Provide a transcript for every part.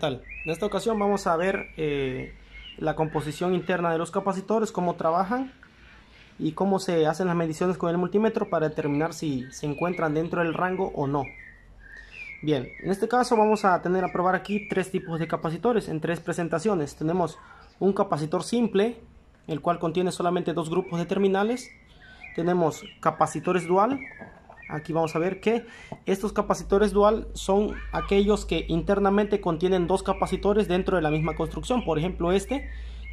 tal? En esta ocasión vamos a ver la composición interna de los capacitores, cómo trabajan y cómo se hacen las mediciones con el multímetro para determinar si se encuentran dentro del rango o no. Bien, en este caso vamos a tener a probar aquí tres tipos de capacitores en tres presentaciones. Tenemos un capacitor simple, el cual contiene solamente dos grupos de terminales. Tenemos capacitores dual. Aquí vamos a ver que estos capacitores dual son aquellos que internamente contienen dos capacitores dentro de la misma construcción. Por ejemplo,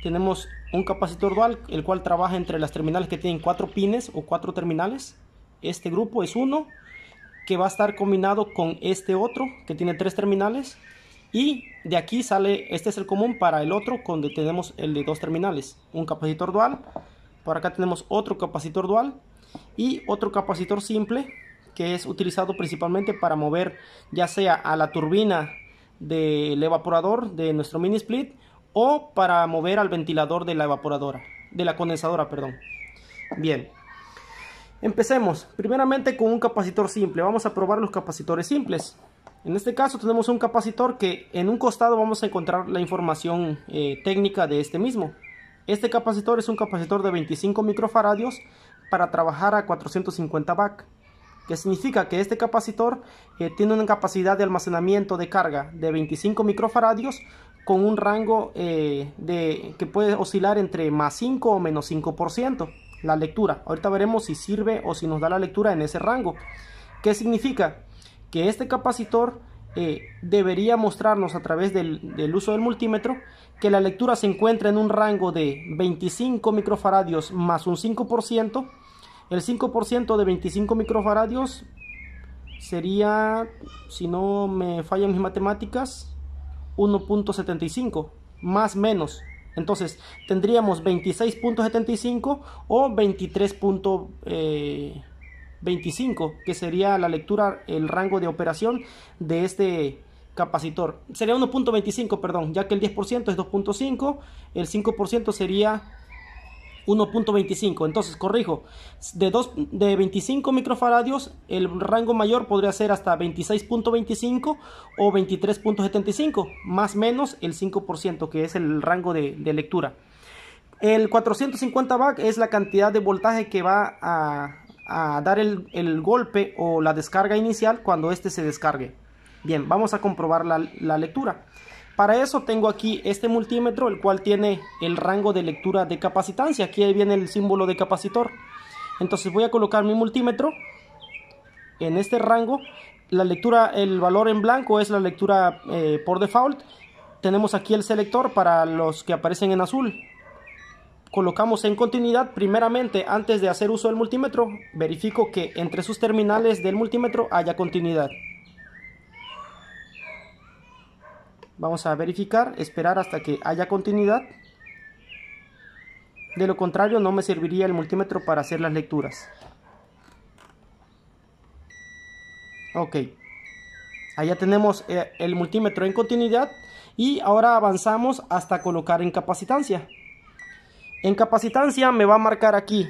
tenemos un capacitor dual, el cual trabaja entre las terminales que tienen 4 pines o 4 terminales. Este grupo es uno que va a estar combinado con este otro que tiene 3 terminales. Y de aquí sale, este es el común para el otro, donde tenemos el de 2 terminales. Un capacitor dual. Por acá tenemos otro capacitor dual y otro capacitor simple, que es utilizado principalmente para mover ya sea a la turbina del evaporador de nuestro mini split o para mover al ventilador de la evaporadora, de la condensadora, perdón. Bien, empecemos primeramente con un capacitor simple. Vamos a probar los capacitores simples. En este caso tenemos un capacitor que en un costado vamos a encontrar la información técnica de este mismo. Este capacitor es un capacitor de 25 microfaradios para trabajar a 450 back. Que significa que este capacitor tiene una capacidad de almacenamiento de carga de 25 microfaradios con un rango que puede oscilar entre más 5 o menos 5% la lectura. Ahorita veremos si sirve o si nos da la lectura en ese rango. ¿Qué significa? Que este capacitor debería mostrarnos a través del uso del multímetro que la lectura se encuentra en un rango de 25 microfaradios más un 5%. El 5% de 25 microfaradios sería, si no me fallan mis matemáticas, 1.75 más menos. Entonces tendríamos 26.75 o 23.25, que sería la lectura, el rango de operación de este capacitor. Sería 1.25, perdón, ya que el 10% es 2.5, el 5% sería 1.25. entonces corrijo, de 25 microfaradios el rango mayor podría ser hasta 26.25 o 23.75 más menos el 5%, que es el rango de lectura. El 450 back es la cantidad de voltaje que va a dar el golpe o la descarga inicial cuando este se descargue. Bien, vamos a comprobar la lectura. Para eso tengo aquí este multímetro, el cual tiene el rango de lectura de capacitancia. Aquí viene el símbolo de capacitor. Entonces voy a colocar mi multímetro en este rango. La lectura, el valor en blanco es la lectura por default. Tenemos aquí el selector para los que aparecen en azul. Colocamos en continuidad. Primeramente, antes de hacer uso del multímetro, verifico que entre sus terminales del multímetro haya continuidad. Vamos a verificar, esperar hasta que haya continuidad. De lo contrario, no me serviría el multímetro para hacer las lecturas. Ok. Allá tenemos el multímetro en continuidad. Y ahora avanzamos hasta colocar en capacitancia. En capacitancia me va a marcar aquí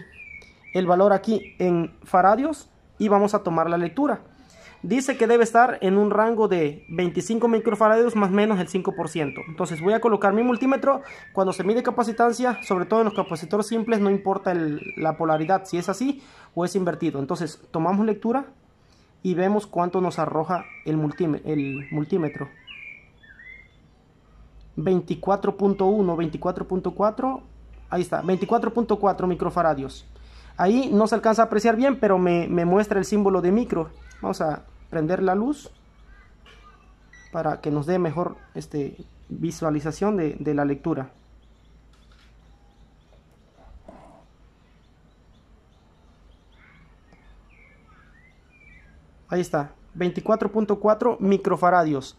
el valor aquí en faradios. Y vamos a tomar la lectura. Dice que debe estar en un rango de 25 microfaradios más menos el 5%. Entonces voy a colocar mi multímetro. Cuando se mide capacitancia, sobre todo en los capacitores simples, no importa la polaridad, si es así o es invertido. Entonces tomamos lectura y vemos cuánto nos arroja el multímetro. 24.1, 24.4, ahí está, 24.4 microfaradios. Ahí no se alcanza a apreciar bien, pero me muestra el símbolo de micro. Vamos a prender la luz para que nos dé mejor visualización de la lectura. Ahí está, 24.4 microfaradios.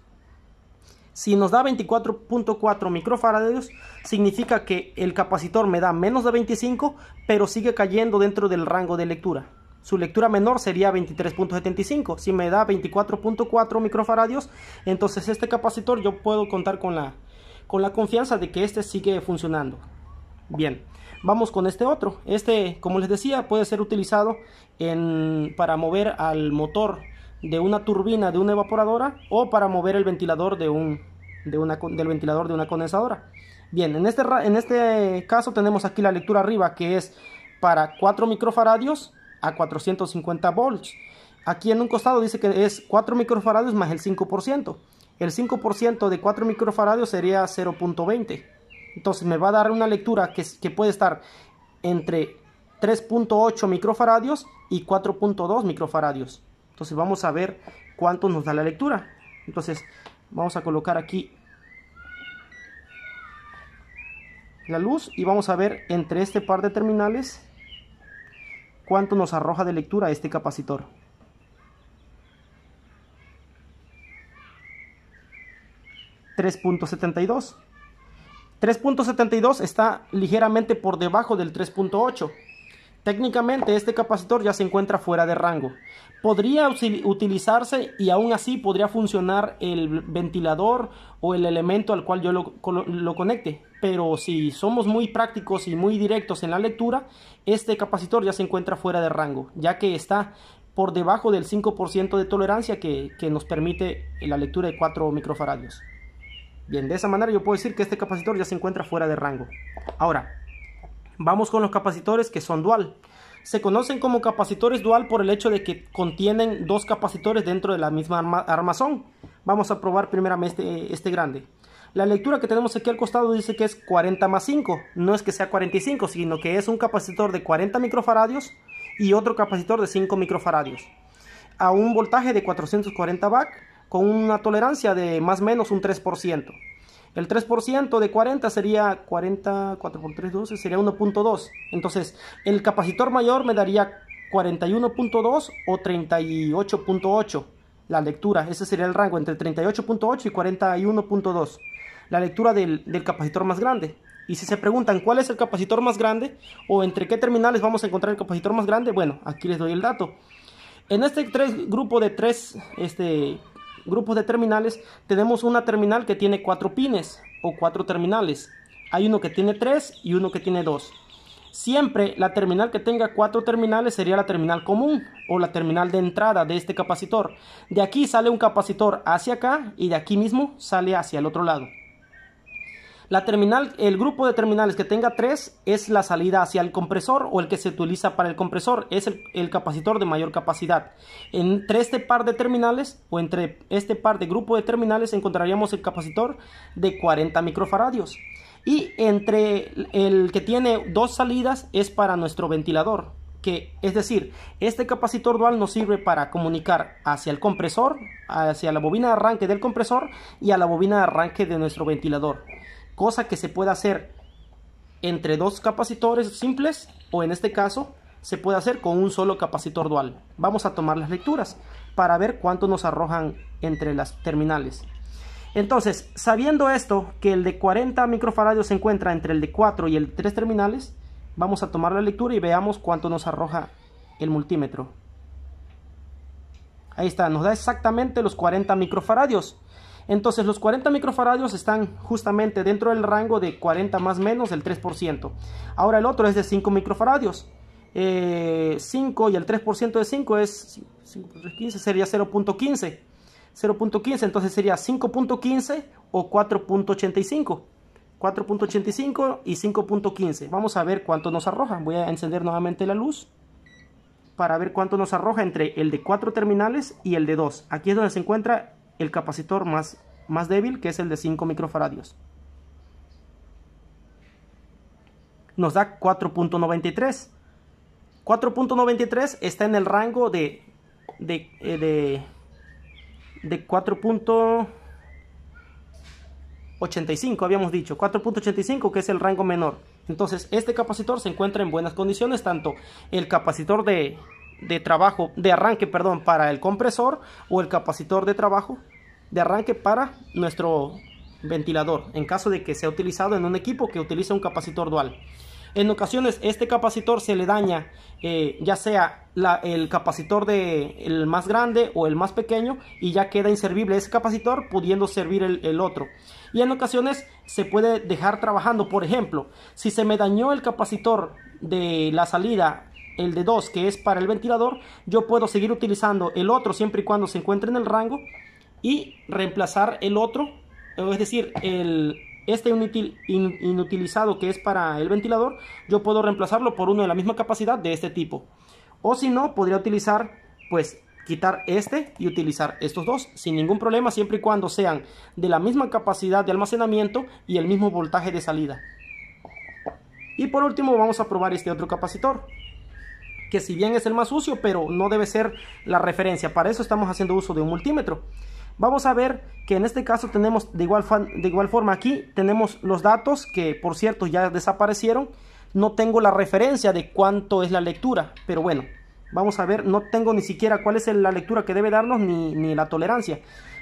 Si nos da 24.4 microfaradios, significa que el capacitor me da menos de 25, pero sigue cayendo dentro del rango de lectura. Su lectura menor sería 23.75. Si me da 24.4 microfaradios, entonces este capacitor yo puedo contar con la confianza de que este sigue funcionando. Bien, vamos con este otro. Como les decía, puede ser utilizado para mover al motor de una turbina de una evaporadora o para mover el ventilador de un del ventilador de una condensadora. Bien, en este caso tenemos aquí la lectura arriba, que es para 4 microfaradios a 450 volts. Aquí en un costado dice que es 4 microfaradios más el 5%. El 5% de 4 microfaradios sería 0.20. Entonces me va a dar una lectura que puede estar entre 3.8 microfaradios y 4.2 microfaradios. Entonces vamos a ver cuánto nos da la lectura. Entonces vamos a colocar aquí la luz y vamos a ver entre este par de terminales cuánto nos arroja de lectura este capacitor. 3.72. 3.72 está ligeramente por debajo del 3.8. Técnicamente este capacitor ya se encuentra fuera de rango. Podría utilizarse y aún así podría funcionar el ventilador o el elemento al cual yo lo conecte. Pero si somos muy prácticos y muy directos en la lectura, este capacitor ya se encuentra fuera de rango, ya que está por debajo del 5% de tolerancia que nos permite la lectura de 4 microfaradios. Bien, de esa manera yo puedo decir que este capacitor ya se encuentra fuera de rango. Ahora, vamos con los capacitores que son dual. Se conocen como capacitores dual por el hecho de que contienen dos capacitores dentro de la misma armazón. Vamos a probar primeramente este grande. La lectura que tenemos aquí al costado dice que es 40 más 5. No es que sea 45, sino que es un capacitor de 40 microfaradios y otro capacitor de 5 microfaradios. A un voltaje de 440 Bac con una tolerancia de más o menos un 3%. El 3% de 40 sería 40, 4 por 3, 12, sería 1.2. Entonces, el capacitor mayor me daría 41.2 o 38.8. La lectura, ese sería el rango entre 38.8 y 41.2. La lectura del capacitor más grande. Y si se preguntan cuál es el capacitor más grande o entre qué terminales vamos a encontrar el capacitor más grande, bueno, aquí les doy el dato. En este grupo de tres grupos de terminales, tenemos una terminal que tiene 4 pines o 4 terminales. Hay uno que tiene 3 y uno que tiene 2. Siempre la terminal que tenga 4 terminales sería la terminal común o la terminal de entrada de este capacitor. De aquí sale un capacitor hacia acá y de aquí mismo sale hacia el otro lado. El grupo de terminales que tenga 3 es la salida hacia el compresor o el que se utiliza para el compresor, es el capacitor de mayor capacidad. Entre este par de terminales o entre este par de grupo de terminales encontraríamos el capacitor de 40 microfaradios. Y entre el que tiene 2 salidas es para nuestro ventilador, es decir, este capacitor dual nos sirve para comunicar hacia el compresor, hacia la bobina de arranque del compresor y a la bobina de arranque de nuestro ventilador. Cosa que se puede hacer entre 2 capacitores simples o en este caso se puede hacer con un solo capacitor dual. Vamos a tomar las lecturas para ver cuánto nos arrojan entre las terminales. Entonces, sabiendo esto, que el de 40 microfaradios se encuentra entre el de 4 y el de 3 terminales, vamos a tomar la lectura y veamos cuánto nos arroja el multímetro. Ahí está, nos da exactamente los 40 microfaradios. Entonces los 40 microfaradios están justamente dentro del rango de 40 más menos del 3%. Ahora el otro es de 5 microfaradios. 5 y el 3% de 5 es 5 por 3, 15, sería 0.15. 0.15, entonces sería 5.15 o 4.85. 4.85 y 5.15. Vamos a ver cuánto nos arroja. Voy a encender nuevamente la luz para ver cuánto nos arroja entre el de 4 terminales y el de 2. Aquí es donde se encuentra el capacitor más débil, que es el de 5 microfaradios. Nos da 4.93. 4.93 está en el rango de 4.85, habíamos dicho. 4.85, que es el rango menor. Entonces este capacitor se encuentra en buenas condiciones, tanto el capacitor de arranque para el compresor o el capacitor de arranque para nuestro ventilador, en caso de que sea utilizado en un equipo que utiliza un capacitor dual. En ocasiones este capacitor se le daña, ya sea el capacitor el más grande o el más pequeño, y ya queda inservible ese capacitor, pudiendo servir el otro. Y en ocasiones se puede dejar trabajando. Por ejemplo, si se me dañó el capacitor de la salida, el de 2, que es para el ventilador, yo puedo seguir utilizando el otro siempre y cuando se encuentre en el rango y reemplazar el otro es decir, este inutilizado que es para el ventilador, yo puedo reemplazarlo por uno de la misma capacidad de este tipo. O si no, podría utilizar, pues, quitar este y utilizar estos dos sin ningún problema, siempre y cuando sean de la misma capacidad de almacenamiento y el mismo voltaje de salida. Y por último vamos a probar este otro capacitor, que si bien es el más sucio, pero no debe ser la referencia. Para eso estamos haciendo uso de un multímetro. Vamos a ver que en este caso tenemos de igual forma aquí tenemos los datos que, por cierto, ya desaparecieron. No tengo la referencia de cuánto es la lectura, pero bueno, vamos a ver, no tengo ni siquiera cuál es la lectura que debe darnos ni la tolerancia.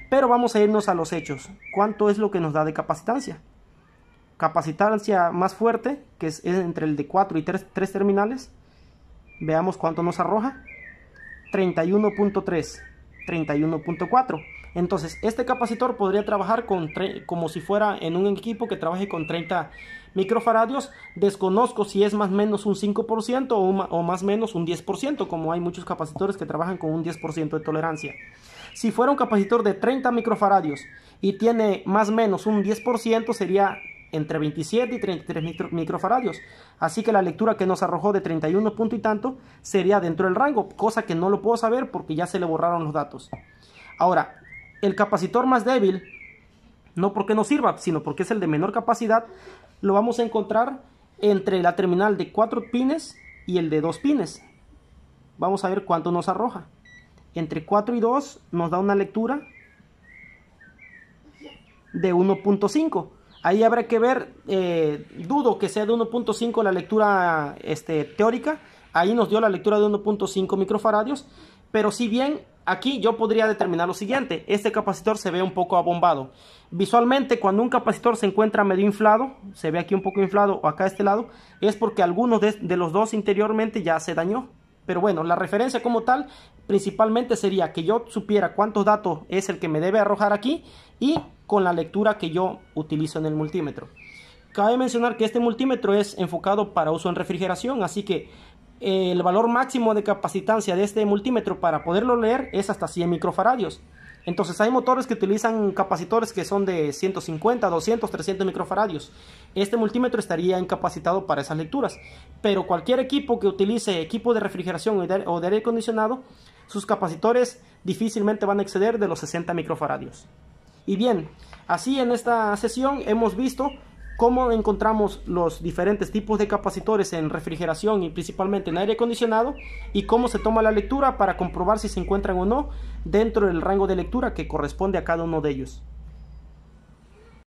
Pero vamos a irnos a los hechos. ¿Cuánto es lo que nos da de capacitancia? Capacitancia más fuerte, que es entre el de 4 y 3 terminales. Veamos cuánto nos arroja. 31.3, 31.4. Entonces, este capacitor podría trabajar como si fuera en un equipo que trabaje con 30 microfaradios. Desconozco si es más o menos un 5% o más o menos un 10%, como hay muchos capacitores que trabajan con un 10% de tolerancia. Si fuera un capacitor de 30 microfaradios y tiene más o menos un 10%, sería entre 27 y 33 microfaradios. Así que la lectura que nos arrojó de 31 punto y tanto sería dentro del rango, cosa que no lo puedo saber porque ya se le borraron los datos. Ahora, el capacitor más débil, no porque no sirva, sino porque es el de menor capacidad, lo vamos a encontrar entre la terminal de 4 pines y el de 2 pines. Vamos a ver cuánto nos arroja. Entre 4 y 2 nos da una lectura de 1.5. Ahí habrá que ver, dudo que sea de 1.5 la lectura teórica. Ahí nos dio la lectura de 1.5 microfaradios. Pero si bien aquí yo podría determinar lo siguiente: este capacitor se ve un poco abombado. Visualmente, cuando un capacitor se encuentra medio inflado, se ve aquí un poco inflado o acá a este lado, es porque alguno de los dos interiormente ya se dañó. Pero bueno, la referencia como tal principalmente sería que yo supiera cuántos datos es el que me debe arrojar aquí y con la lectura que yo utilizo en el multímetro. Cabe mencionar que este multímetro es enfocado para uso en refrigeración, así que el valor máximo de capacitancia de este multímetro para poderlo leer es hasta 100 microfaradios. Entonces hay motores que utilizan capacitores que son de 150, 200, 300 microfaradios. Este multímetro estaría incapacitado para esas lecturas. Pero cualquier equipo que utilice equipo de refrigeración o de aire acondicionado, sus capacitores difícilmente van a exceder de los 60 microfaradios. Y bien, así en esta sesión hemos visto cómo encontramos los diferentes tipos de capacitores en refrigeración y principalmente en aire acondicionado, y cómo se toma la lectura para comprobar si se encuentran o no dentro del rango de lectura que corresponde a cada uno de ellos.